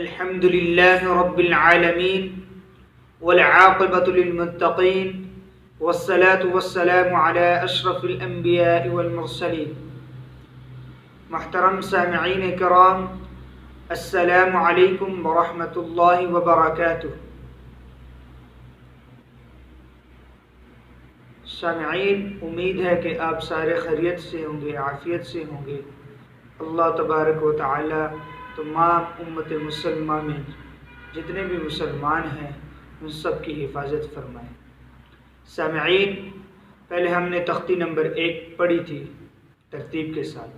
الحمد لله رب العالمين والعاقبة للمتقين والصلاة والسلام على أشرف الأنبياء والمرسلين. محترم سامعین کرام، السلام علیکم ورحمۃ اللہ وبرکاتہ. سامعین، امید ہے کہ آپ سارے خیریت سے ہوں گے، عافیت سے ہوں گے. اللہ تبارک و تعالی تمام امت مسلمہ میں جتنے بھی مسلمان ہیں ان سب کی حفاظت فرمائے. سامعین، پہلے ہم نے تختی نمبر 1 پڑھی تھی ترتیب کے ساتھ،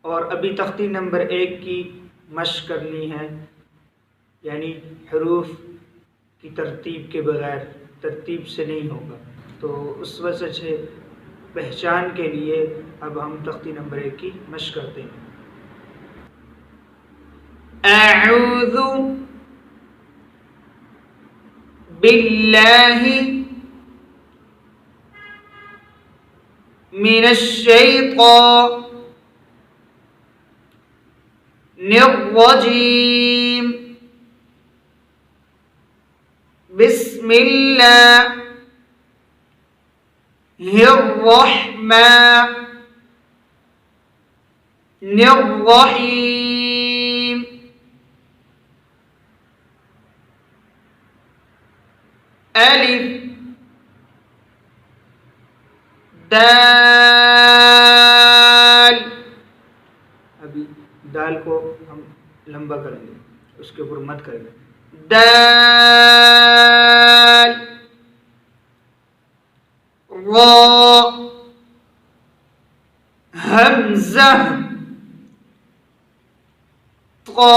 اور ابھی تختی نمبر 1 کی مشق کرنی ہے، یعنی حروف کی ترتیب کے بغیر، ترتیب سے نہیں ہوگا. تو اس وجہ سے پہچان کے لیے اب ہم تختی نمبر 1 کی مشق کرتے ہیں. اعوذ باللہ من الشیطان الرجیم. بسم اللہ الرحمن الرحیم. الف دال. ابھی دال کو ہم لمبا کریں گے، اس کے اوپر مد کریں گے. دال. را حمزہ. طا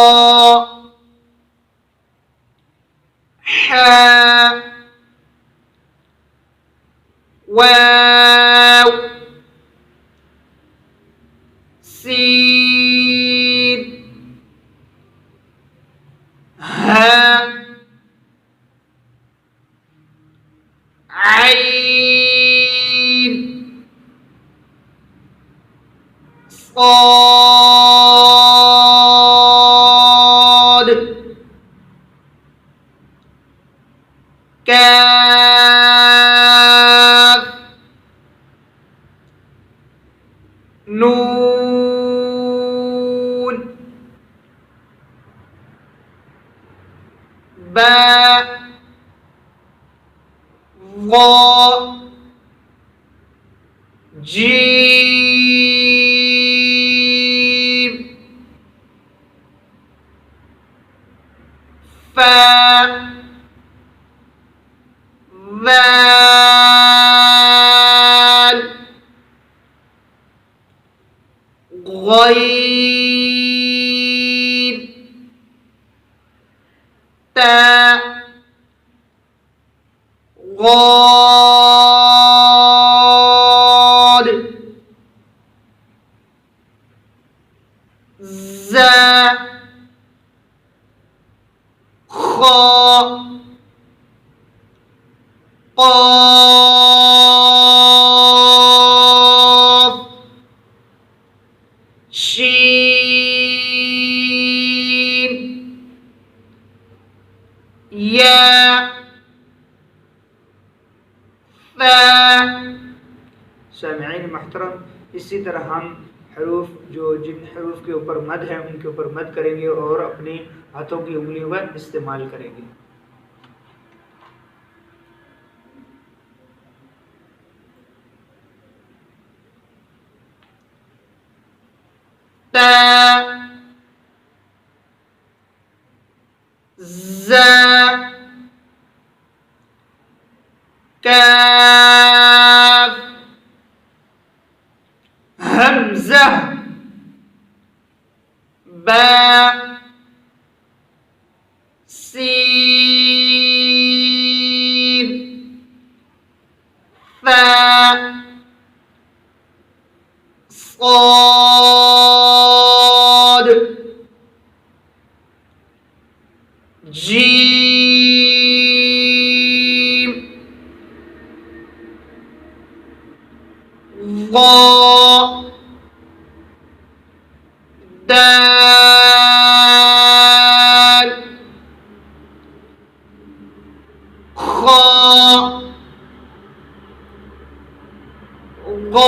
حا واو سین ہا عین صاد کاف نون با ظا جیم فا ذال غین تا غاد زا خا قاف شین یا فا. سامعین محترم، اسی طرح ہم حروف جن حروف کے اوپر مد ہے ان کے اوپر مد کریں گے اور اپنی ہاتھوں کی انگلیوں کا استعمال کریں گے. تا زا کاف حمزہ با سین فا صاد جیم ضا دال ضاد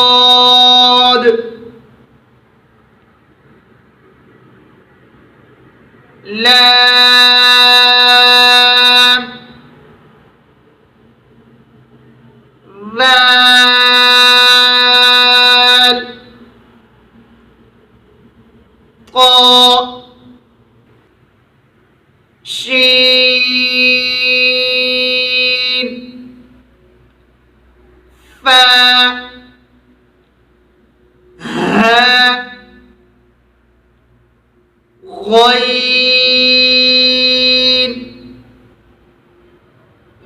ضاد لام ذال قاف شين فاء هاء غين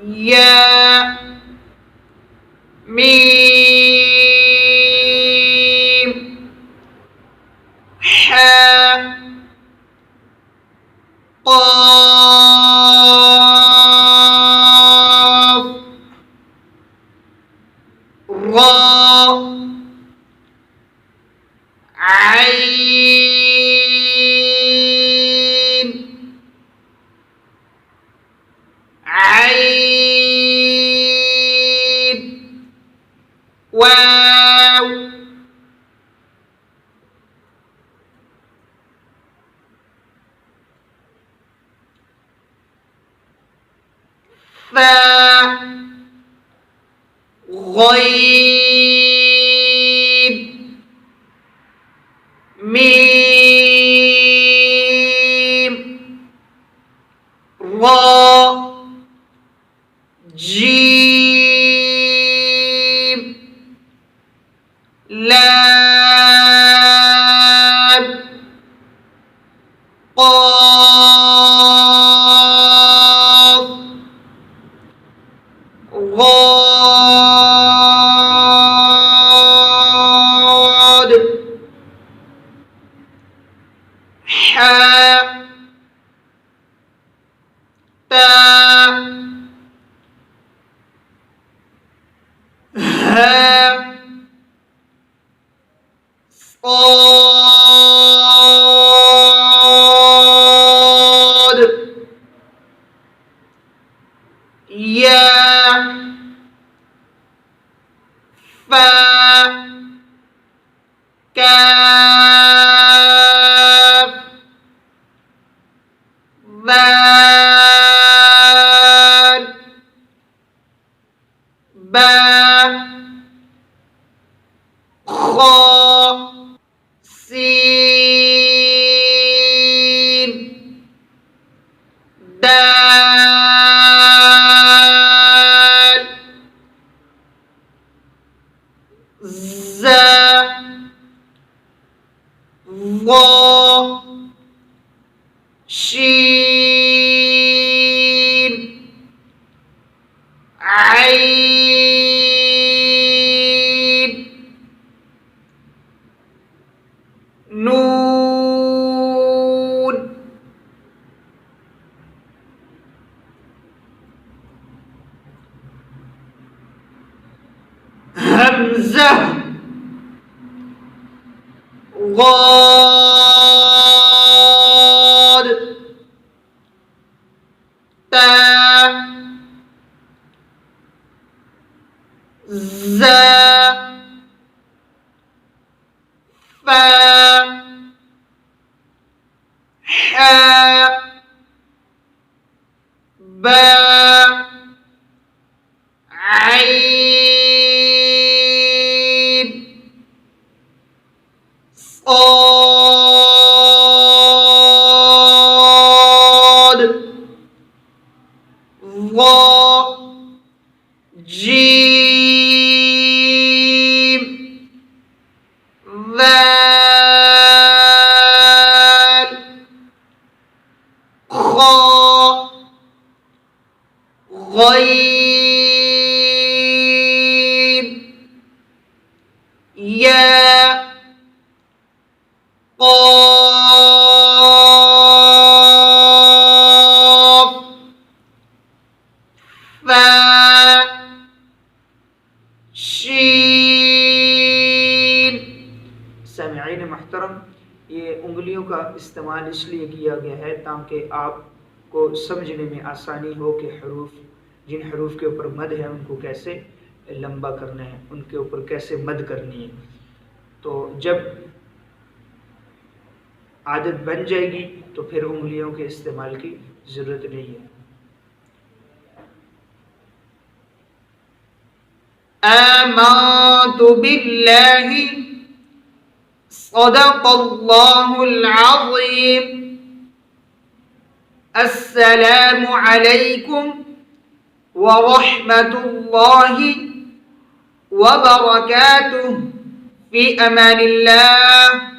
ياء ميم حاء قاف راء عين عين واو ثاء غين ميم راء جيم لام قاف ضاد حاء تاء هاء صاد ياء فاء كاف ذال باء خاء سين دال زاء ظا شين عين نون همزة ضاد تاء زاء فاء حاء باء عين صاد ظا جيم ذال خاء غين ياء قاف فاء شين. سامعین محترم، انگلیوں کا استعمال اس لیے کیا گیا ہے تاکہ آپ کو سمجھنے میں آسانی ہو کہ حروف، جن حروف کے اوپر مد ہے ان کو کیسے لمبا کرنا ہے، ان کے اوپر کیسے مد کرنی ہے۔ تو جب عادت بن جائے گی تو پھر انگلیوں کے استعمال کی ضرورت نہیں ہے۔ آمنت باللہ صدق اللہ العظیم السلام علیکم ورحمۃ اللہ وبرکاتہ فی امان اللہ